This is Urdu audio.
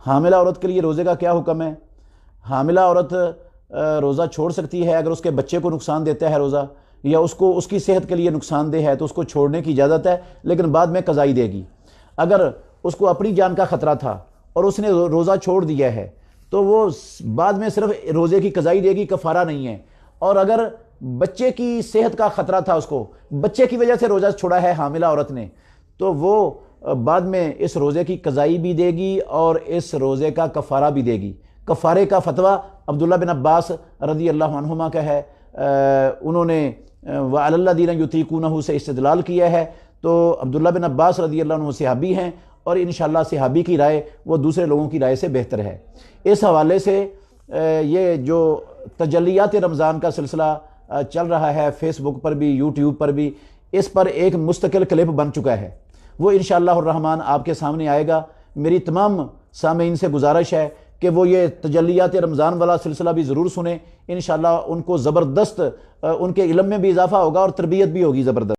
حاملہ عورت کے لیے روزے کا کیا حکم ہے؟ حاملہ عورت روزہ چھوڑ سکتی ہے اگر اس کے بچے کو نقصان دیتا ہے روزہ، یا اس کی صحت کے لیے نقصان دہ ہے تو اس کو چھوڑنے کی اجازت ہے، لیکن بعد میں قضائی دے گی۔ اگر اس کو اپنی جان کا خطرہ تھا اور اس نے روزہ چھوڑ دیا ہے تو وہ بعد میں صرف روزے کی قضائی دے گی، کفارہ نہیں ہے۔ اور اگر بچے کی صحت کا خطرہ تھا، اس کو بچے کی وجہ سے روزہ چھوڑا ہے حاملہ عورت نے، تو وہ بعد میں اس روزے کی قضائی بھی دے گی اور اس روزے کا کفارہ بھی دے گی۔ کفارے کا فتویٰ عبداللہ بن عباس رضی اللہ عنہما کا ہے، انہوں نے وَعَلَى الَّذِينَ يُطِيقُونَهُ سے استدلال کیا ہے۔ تو عبداللہ بن عباس رضی اللہ عنہ صحابی ہیں، اور انشاءاللہ صحابی کی رائے وہ دوسرے لوگوں کی رائے سے بہتر ہے۔ اس حوالے سے یہ جو تجلیات رمضان کا سلسلہ چل رہا ہے فیس بک پر بھی، یوٹیوب پر بھی، اس پر ایک مستقل کلپ بن چکا ہے، وہ انشاءاللہ الرحمن آپ کے سامنے آئے گا۔ میری تمام سامعین سے گزارش ہے کہ وہ یہ تجلیات رمضان والا سلسلہ بھی ضرور سنیں، انشاءاللہ ان کو زبردست ان کے علم میں بھی اضافہ ہوگا اور تربیت بھی ہوگی زبردست۔